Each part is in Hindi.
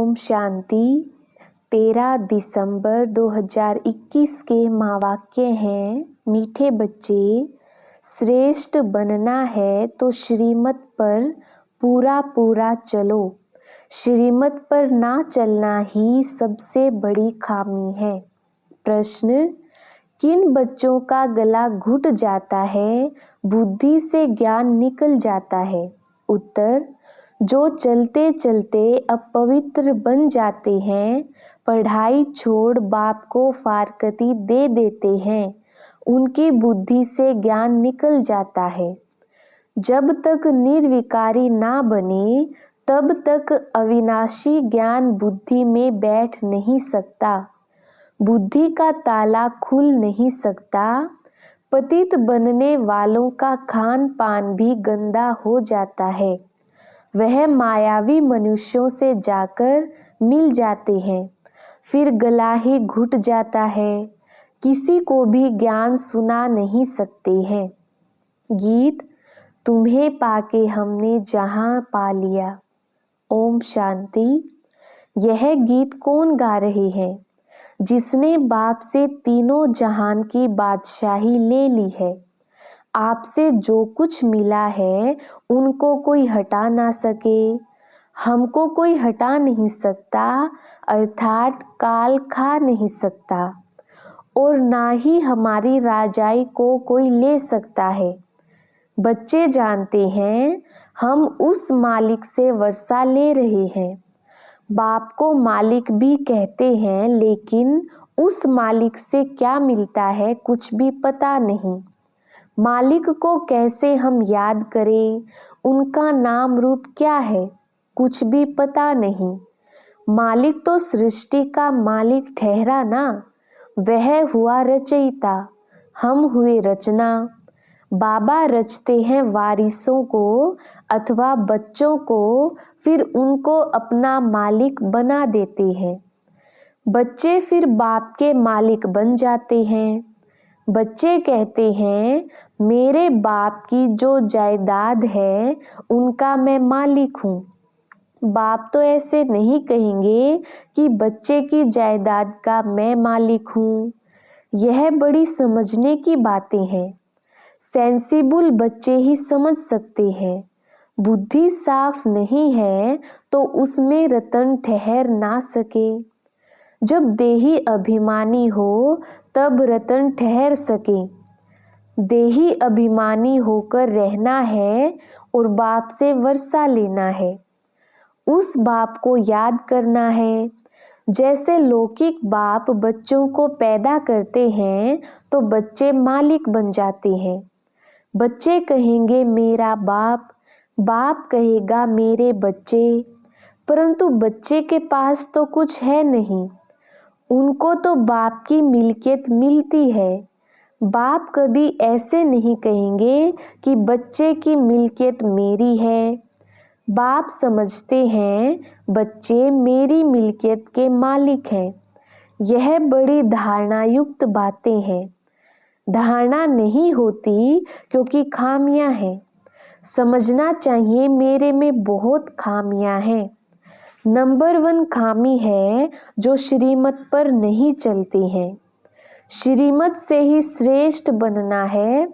ओम शांति। 13 दिसंबर 2021 के महावाक्य हैं, मीठे बच्चे, श्रेष्ठ बनना है तो श्रीमत पर पूरा पूरा चलो। श्रीमत पर ना चलना ही सबसे बड़ी खामी है। प्रश्न, किन बच्चों का गला घुट जाता है, बुद्धि से ज्ञान निकल जाता है? उत्तर, जो चलते चलते अपवित्र बन जाते हैं, पढ़ाई छोड़ बाप को फारकती दे देते हैं, उनकी बुद्धि से ज्ञान निकल जाता है। जब तक निर्विकारी ना बने तब तक अविनाशी ज्ञान बुद्धि में बैठ नहीं सकता। बुद्धि का ताला खुल नहीं सकता। पतित बनने वालों का खान पान भी गंदा हो जाता है। वह मायावी मनुष्यों से जाकर मिल जाते हैं, फिर गला ही घुट जाता है। किसी को भी ज्ञान सुना नहीं सकते हैं। गीत, तुम्हें पाके हमने जहां पा लिया। ओम शांति। यह गीत कौन गा रहे हैं? जिसने बाप से तीनों जहान की बादशाही ले ली है। आपसे जो कुछ मिला है उनको कोई हटा ना सके। हमको कोई हटा नहीं सकता, अर्थात काल खा नहीं सकता, और ना ही हमारी राजाई को कोई ले सकता है। बच्चे जानते हैं हम उस मालिक से वर्षा ले रहे हैं। बाप को मालिक भी कहते हैं, लेकिन उस मालिक से क्या मिलता है कुछ भी पता नहीं। मालिक को कैसे हम याद करें, उनका नाम रूप क्या है कुछ भी पता नहीं। मालिक तो सृष्टि का मालिक ठहरा ना, वह हुआ रचयिता, हम हुए रचना। बाबा रचते हैं वारिसों को अथवा बच्चों को, फिर उनको अपना मालिक बना देते हैं। बच्चे फिर बाप के मालिक बन जाते हैं। बच्चे कहते हैं, मेरे बाप की जो जायदाद है उनका मैं मालिक हूँ। बाप तो ऐसे नहीं कहेंगे कि बच्चे की जायदाद का मैं मालिक हूँ। यह बड़ी समझने की बातें हैं। सेंसिबल बच्चे ही समझ सकते हैं। बुद्धि साफ नहीं है तो उसमें रतन ठहर ना सके। जब देही अभिमानी हो तब रतन ठहर सके। देही अभिमानी होकर रहना है और बाप से वर्षा लेना है। उस बाप को याद करना है। जैसे लौकिक बाप बच्चों को पैदा करते हैं तो बच्चे मालिक बन जाते हैं। बच्चे कहेंगे मेरा बाप, बाप कहेगा मेरे बच्चे, परंतु बच्चे के पास तो कुछ है नहीं। उनको तो बाप की मिल्कियत मिलती है। बाप कभी ऐसे नहीं कहेंगे कि बच्चे की मिल्कियत मेरी है। बाप समझते हैं बच्चे मेरी मिल्कियत के मालिक हैं। यह बड़ी धारणा युक्त बातें हैं। धारणा नहीं होती क्योंकि खामियां हैं। समझना चाहिए मेरे में बहुत खामियां हैं। नंबर 1 खामी है जो श्रीमत पर नहीं चलते हैं। श्रीमत से ही श्रेष्ठ बनना है।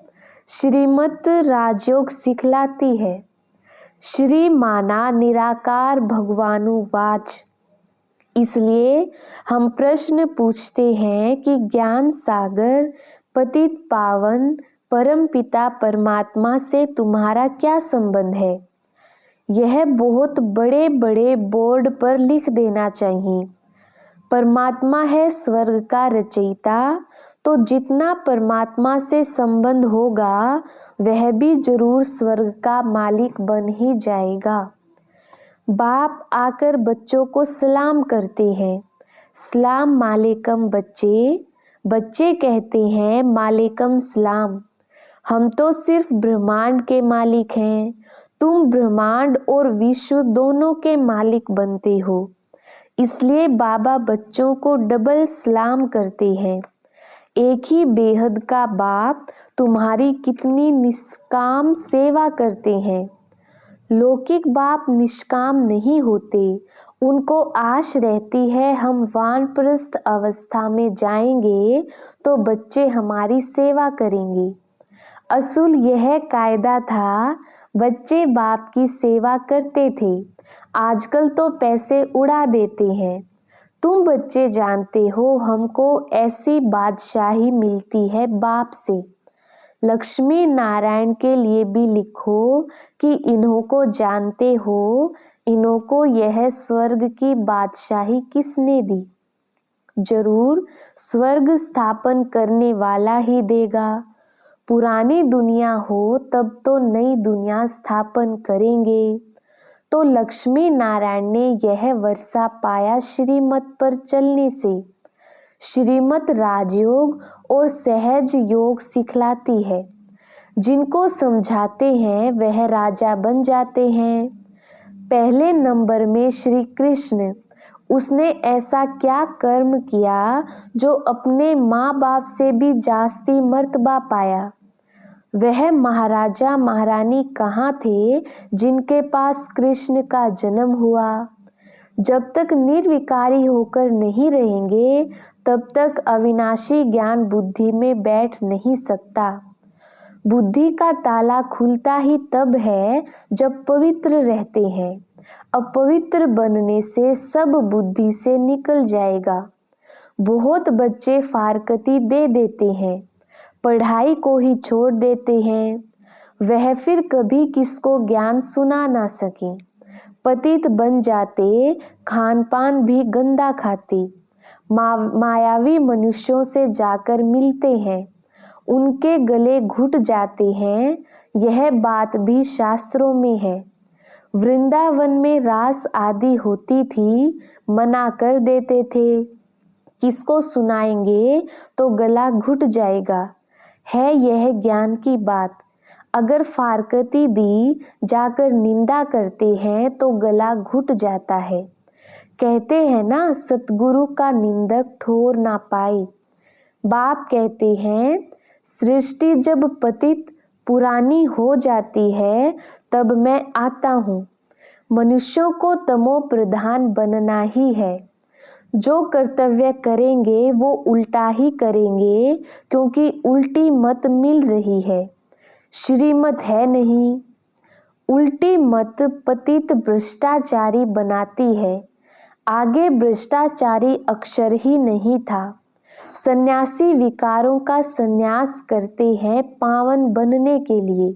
श्रीमत राजयोग सिखलाती है। श्री माना निराकार भगवानुवाच। इसलिए हम प्रश्न पूछते हैं कि ज्ञान सागर पतित पावन परम पिता परमात्मा से तुम्हारा क्या संबंध है? यह बहुत बड़े बड़े बोर्ड पर लिख देना चाहिए। परमात्मा है स्वर्ग का रचयिता, तो जितना परमात्मा से संबंध होगा वह भी जरूर स्वर्ग का मालिक बन ही जाएगा। बाप आकर बच्चों को सलाम करते हैं। सलाम मालेकम बच्चे। बच्चे कहते हैं मालेकम सलाम। हम तो सिर्फ ब्रह्मांड के मालिक हैं। तुम ब्रह्मांड और विश्व दोनों के मालिक बनते हो। इसलिए बाबा बच्चों को डबल सलाम करते हैं। एक ही बेहद का बाप तुम्हारी कितनी निष्काम सेवा करते हैं। लौकिक बाप निष्काम नहीं होते, उनको आश रहती है हम वानप्रस्थ अवस्था में जाएंगे तो बच्चे हमारी सेवा करेंगे। असूल यह कायदा था, बच्चे बाप की सेवा करते थे। आजकल तो पैसे उड़ा देते हैं। तुम बच्चे जानते हो हमको ऐसी बादशाही मिलती है बाप से। लक्ष्मी नारायण के लिए भी लिखो कि इन्हों को जानते हो, इन्हों को यह स्वर्ग की बादशाही किसने दी? जरूर स्वर्ग स्थापन करने वाला ही देगा। पुरानी दुनिया हो तब तो नई दुनिया स्थापन करेंगे। तो लक्ष्मी नारायण ने यह वर्षा पाया श्रीमत पर चलने से। श्रीमत राजयोग और सहज योग सिखलाती है। जिनको समझाते हैं वह राजा बन जाते हैं। पहले नंबर में श्री कृष्ण, उसने ऐसा क्या कर्म किया जो अपने माँ बाप से भी जास्ती मर्तबा पाया? वह महाराजा महारानी कहाँ थे जिनके पास कृष्ण का जन्म हुआ? जब तक निर्विकारी होकर नहीं रहेंगे तब तक अविनाशी ज्ञान बुद्धि में बैठ नहीं सकता। बुद्धि का ताला खुलता ही तब है जब पवित्र रहते हैं। अपवित्र बनने से सब बुद्धि से निकल जाएगा। बहुत बच्चे फारकती दे देते हैं, पढ़ाई को ही छोड़ देते हैं। वह फिर कभी किसको ज्ञान सुना ना सके। पतित बन जाते, खान पान भी गंदा खाते, मायावी मनुष्यों से जाकर मिलते हैं, उनके गले घुट जाते हैं। यह बात भी शास्त्रों में है। वृंदावन में रास आदि होती थी, मना कर देते थे। किसको सुनाएंगे तो गला घुट जाएगा। है यह ज्ञान की बात। अगर फारकती दी जाकर निंदा करते हैं तो गला घुट जाता है। कहते हैं ना, सतगुरु का निंदक ठोर ना पाए। बाप कहते हैं, सृष्टि जब पतित पुरानी हो जाती है तब मैं आता हूँ। मनुष्यों को तमो प्रधान बनना ही है। जो कर्तव्य करेंगे वो उल्टा ही करेंगे, क्योंकि उल्टी मत मिल रही है, श्रीमत है नहीं। उल्टी मत पतित भ्रष्टाचारी बनाती है। आगे भ्रष्टाचारी अक्षर ही नहीं था। सन्यासी विकारों का संन्यास करते हैं पावन बनने के लिए।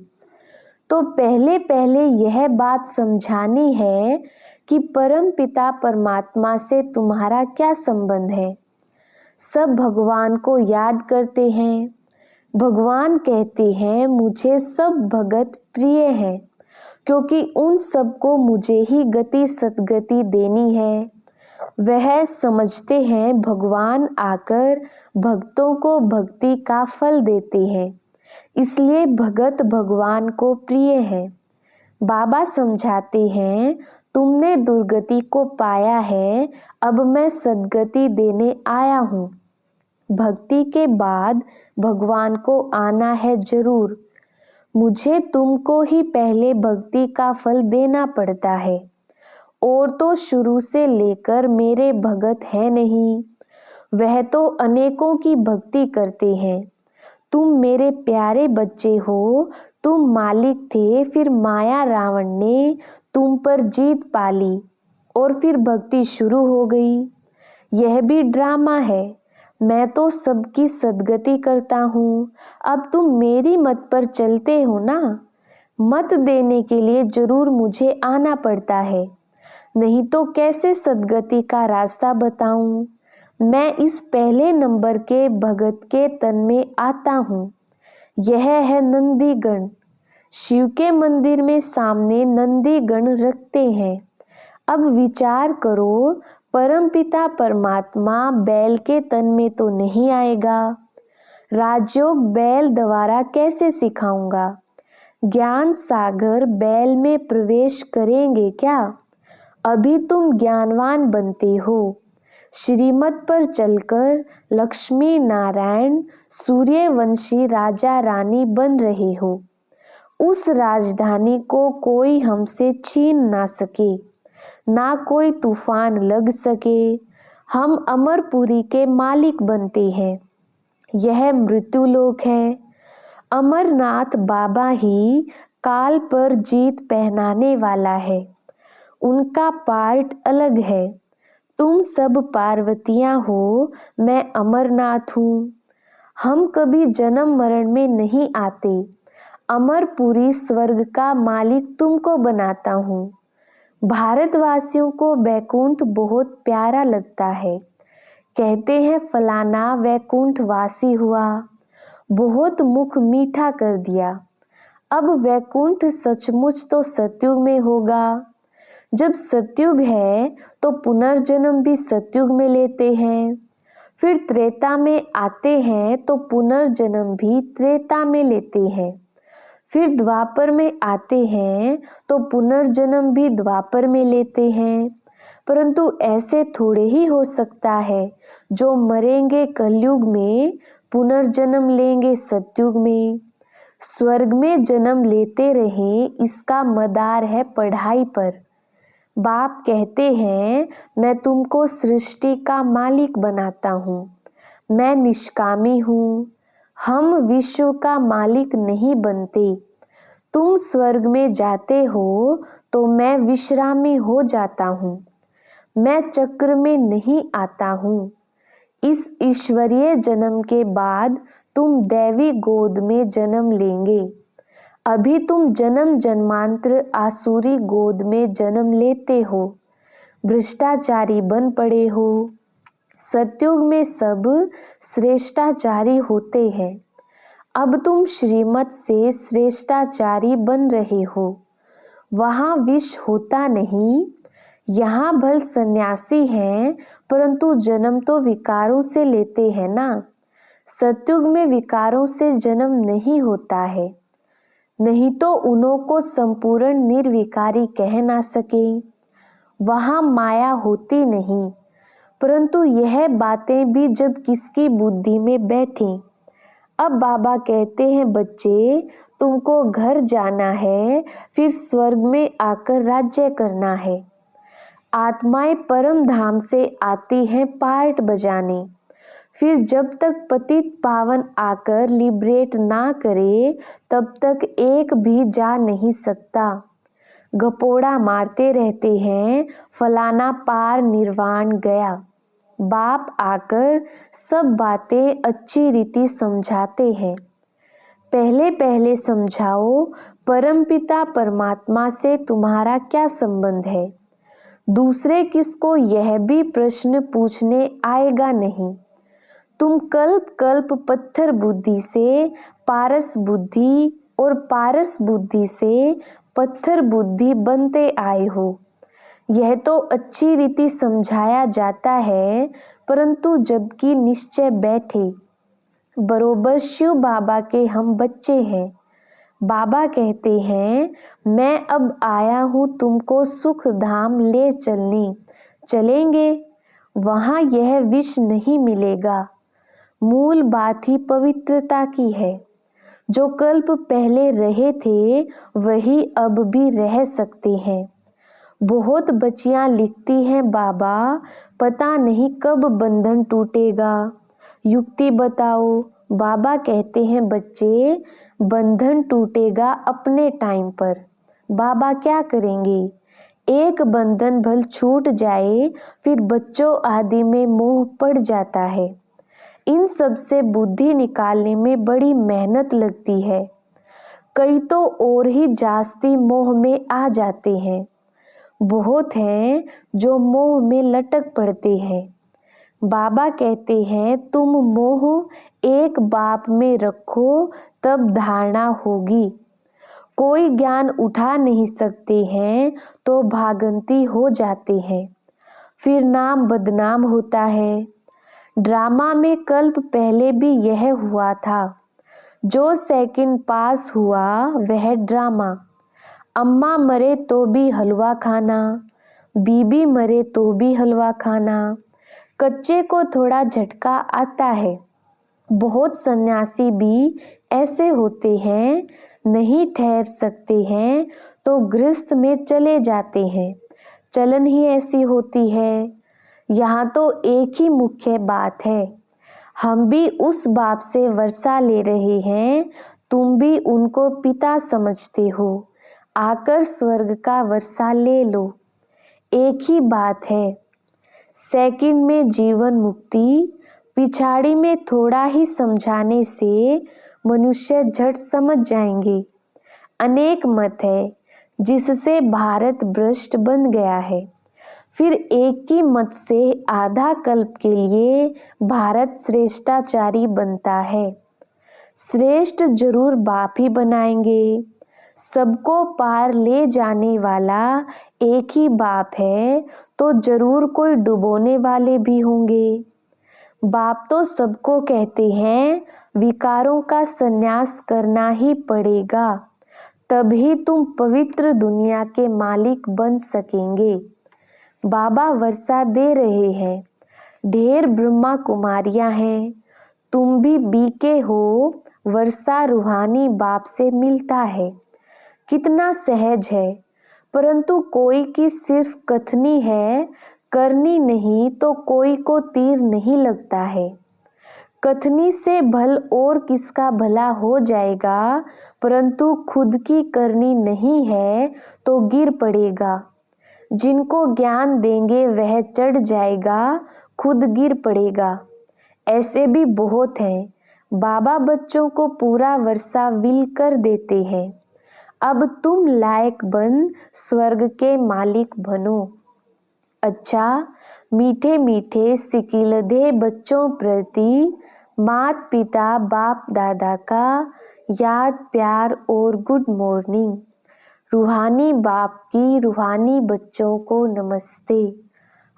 तो पहले पहले यह बात समझानी है कि परम पिता परमात्मा से तुम्हारा क्या संबंध है। सब भगवान को याद करते हैं। भगवान कहते हैं, मुझे सब भगत प्रिय हैं, क्योंकि उन सबको मुझे ही गति सद्गति देनी है। वह समझते हैं भगवान आकर भक्तों को भक्ति का फल देते हैं, इसलिए भगत भगवान को प्रिय है। बाबा समझाते हैं, तुमने दुर्गति को पाया है, अब मैं सद्गति देने आया हूँ। भक्ति के बाद भगवान को आना है जरूर। मुझे तुमको ही पहले भक्ति का फल देना पड़ता है, और तो शुरू से लेकर मेरे भगत है नहीं। वह तो अनेकों की भक्ति करते हैं। तुम मेरे प्यारे बच्चे हो। तुम मालिक थे, फिर माया रावण ने तुम पर जीत पाली और फिर भक्ति शुरू हो गई। यह भी ड्रामा है। मैं तो सबकी सद्गति करता हूँ। अब तुम मेरी मत पर चलते हो ना। मत देने के लिए जरूर मुझे आना पड़ता है, नहीं तो कैसे सद्गति का रास्ता बताऊं। मैं इस पहले नंबर के भगत के तन में आता हूँ। यह है नंदीगण। शिव के मंदिर में सामने नंदीगण रखते हैं। अब विचार करो, परमपिता परमात्मा बैल के तन में तो नहीं आएगा। राजयोग बैल द्वारा कैसे सिखाऊंगा? ज्ञान सागर बैल में प्रवेश करेंगे क्या? अभी तुम ज्ञानवान बनते हो। श्रीमत पर चलकर लक्ष्मी नारायण सूर्यवंशी राजा रानी बन रहे हो। उस राजधानी को कोई हमसे छीन ना सके। ना कोई तूफान लग सके। हम अमरपुरी के मालिक बनते हैं। यह मृत्युलोक है। अमरनाथ बाबा ही काल पर जीत पहनाने वाला है। उनका पार्ट अलग है। तुम सब पार्वतियां हो, मैं अमरनाथ हूँ। हम कभी जन्म मरण में नहीं आते। अमरपुरी स्वर्ग का मालिक तुमको बनाता हूँ। भारतवासियों को वैकुंठ बहुत प्यारा लगता है। कहते हैं फलाना वैकुंठवासी हुआ, बहुत मुख मीठा कर दिया। अब वैकुंठ सचमुच तो सतयुग में होगा। जब सतयुग है तो पुनर्जन्म भी सतयुग में लेते हैं। फिर त्रेता में आते हैं तो पुनर्जन्म भी त्रेता में लेते हैं। फिर द्वापर में आते हैं तो पुनर्जन्म भी द्वापर में लेते हैं। परंतु ऐसे थोड़े ही हो सकता है। जो मरेंगे कलयुग में, पुनर्जन्म लेंगे सतयुग में। स्वर्ग में जन्म लेते रहे, इसका मदार है पढ़ाई पर। बाप कहते हैं मैं तुमको सृष्टि का मालिक बनाता हूँ। मैं निष्कामी हूँ। हम विश्व का मालिक नहीं बनते। तुम स्वर्ग में जाते हो तो मैं विश्रामी हो जाता हूँ। मैं चक्र में नहीं आता हूँ। इस ईश्वरीय जन्म के बाद तुम दैवी गोद में जन्म लेंगे। अभी तुम जन्म जन्मांतर आसुरी गोद में जन्म लेते हो। भ्रष्टाचारी बन पड़े हो। सतयुग में सब श्रेष्ठाचारी होते हैं। अब तुम श्रीमत से श्रेष्ठाचारी बन रहे हो। वहाँ विष होता नहीं। यहाँ भल सन्यासी हैं, परंतु जन्म तो विकारों से लेते हैं ना। सतयुग में विकारों से जन्म नहीं होता है। नहीं तो उन्हों को संपूर्ण निर्विकारी कह ना सके। वहाँ माया होती नहीं। परंतु यह बातें भी जब किसकी बुद्धि में बैठी। अब बाबा कहते हैं बच्चे, तुमको घर जाना है, फिर स्वर्ग में आकर राज्य करना है। आत्माएं परम धाम से आती हैं पार्ट बजाने। फिर जब तक पतित पावन आकर लिबरेट ना करे, तब तक एक भी जा नहीं सकता। गपोड़ा मारते रहते हैं, फलाना पार निर्वाण गया। बाप आकर सब बातें अच्छी रीति समझाते हैं। पहले पहले समझाओ, परमपिता परमात्मा से तुम्हारा क्या संबंध है। दूसरे किसको यह भी प्रश्न पूछने आएगा नहीं। तुम कल्प कल्प पत्थर बुद्धि से पारस बुद्धि और पारस बुद्धि से पत्थर बुद्धि बनते आए हो। यह तो अच्छी रीति समझाया जाता है, परंतु जबकि निश्चय बैठे, बरोबर शिव बाबा के हम बच्चे हैं। बाबा कहते हैं मैं अब आया हूँ तुमको सुख धाम ले चलने। चलेंगे। वहाँ यह विष नहीं मिलेगा। मूल बात ही पवित्रता की है। जो कल्प पहले रहे थे वही अब भी रह सकते हैं। बहुत बच्चियां लिखती हैं बाबा, पता नहीं कब बंधन टूटेगा, युक्ति बताओ। बाबा कहते हैं बच्चे, बंधन टूटेगा अपने टाइम पर। बाबा क्या करेंगे। एक बंधन भल छूट जाए, फिर बच्चों आदि में मोह पड़ जाता है। इन सब से बुद्धि निकालने में बड़ी मेहनत लगती है। कई तो और ही जास्ती मोह में आ जाते हैं। बहुत हैं जो मोह में लटक पड़ते हैं। बाबा कहते हैं तुम मोह एक बाप में रखो, तब धारणा होगी। कोई ज्ञान उठा नहीं सकते हैं तो भागंती हो जाते हैं। फिर नाम बदनाम होता है। ड्रामा में कल्प पहले भी यह हुआ था। जो सेकंड पास हुआ वह ड्रामा। अम्मा मरे तो भी हलवा खाना, बीबी मरे तो भी हलवा खाना। कच्चे को थोड़ा झटका आता है। बहुत सन्यासी भी ऐसे होते हैं, नहीं ठहर सकते हैं तो गृहस्थ में चले जाते हैं। चलन ही ऐसी होती है। यहाँ तो एक ही मुख्य बात है, हम भी उस बाप से वर्षा ले रहे हैं, तुम भी उनको पिता समझते हो, आकर स्वर्ग का वर्षा ले लो। एक ही बात है। सेकंड में जीवन मुक्ति, पिछाड़ी में थोड़ा ही समझाने से मनुष्य झट समझ जाएंगे। अनेक मत है जिससे भारत भ्रष्ट बन गया है। फिर एक ही मत से आधा कल्प के लिए भारत श्रेष्ठाचारी बनता है। श्रेष्ठ जरूर बाप ही बनाएंगे। सबको पार ले जाने वाला एक ही बाप है, तो जरूर कोई डुबोने वाले भी होंगे। बाप तो सबको कहते हैं विकारों का संन्यास करना ही पड़ेगा, तभी तुम पवित्र दुनिया के मालिक बन सकेंगे। बाबा वर्षा दे रहे हैं, ढेर ब्रह्मा कुमारियां हैं, तुम भी बीके हो। वर्षा रूहानी बाप से मिलता है, कितना सहज है, परंतु कोई की सिर्फ कथनी है, करनी नहीं तो कोई को तीर नहीं लगता है। कथनी से भल और किसका भला हो जाएगा, परंतु खुद की करनी नहीं है तो गिर पड़ेगा। जिनको ज्ञान देंगे वह चढ़ जाएगा, खुद गिर पड़ेगा। ऐसे भी बहुत हैं। बाबा बच्चों को पूरा वर्षा विल कर देते हैं। अब तुम लायक बन स्वर्ग के मालिक बनो। अच्छा, मीठे मीठे सिकिलधे बच्चों प्रति मात पिता बाप दादा का याद प्यार और गुड मॉर्निंग। रूहानी बाप की रूहानी बच्चों को नमस्ते।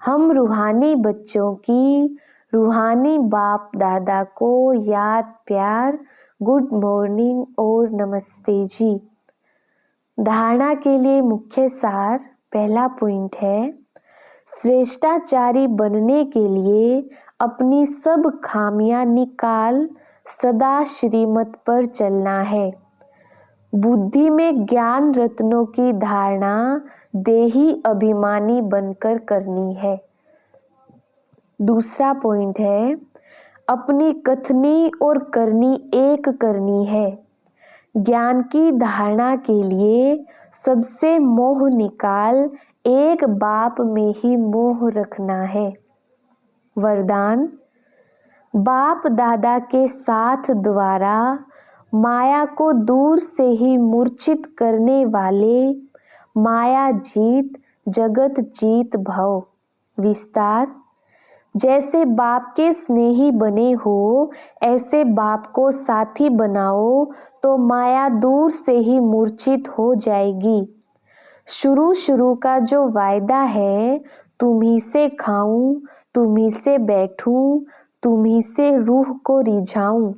हम रूहानी बच्चों की रूहानी बाप दादा को याद प्यार गुड मॉर्निंग और नमस्ते जी। धारणा के लिए मुख्य सार, पहला पॉइंट है, श्रेष्ठाचारी बनने के लिए अपनी सब खामियां निकाल सदा श्रीमत पर चलना है। बुद्धि में ज्ञान रत्नों की धारणा देही अभिमानी बनकर करनी है। दूसरा पॉइंट है, अपनी कथनी और करनी एक करनी है। ज्ञान की धारणा के लिए सबसे मोह निकाल एक बाप में ही मोह रखना है। वरदान, बाप दादा के साथ द्वारा माया को दूर से ही मूर्छित करने वाले माया जीत जगत जीत भव। विस्तार, जैसे बाप के स्नेही बने हो, ऐसे बाप को साथी बनाओ तो माया दूर से ही मूर्छित हो जाएगी। शुरू का जो वायदा है, तुम्ही से खाऊं, तुम्ही से बैठूं, तुम्ही से रूह को रिझाऊं,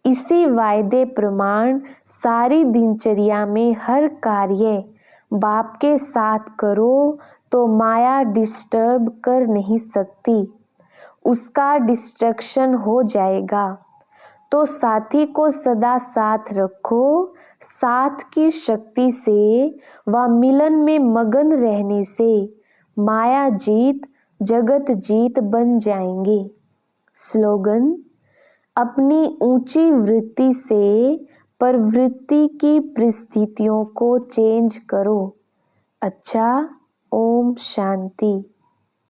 इसी वायदे प्रमाण सारी दिनचर्या में हर कार्य बाप के साथ करो तो माया डिस्टर्ब कर नहीं सकती, उसका डिस्ट्रक्शन हो जाएगा। तो साथी को सदा साथ रखो। साथ की शक्ति से व मिलन में मगन रहने से माया जीत जगत जीत बन जाएंगे। स्लोगन, अपनी ऊंची वृत्ति से प्रवृत्ति की परिस्थितियों को चेंज करो। अच्छा, ओम शांति।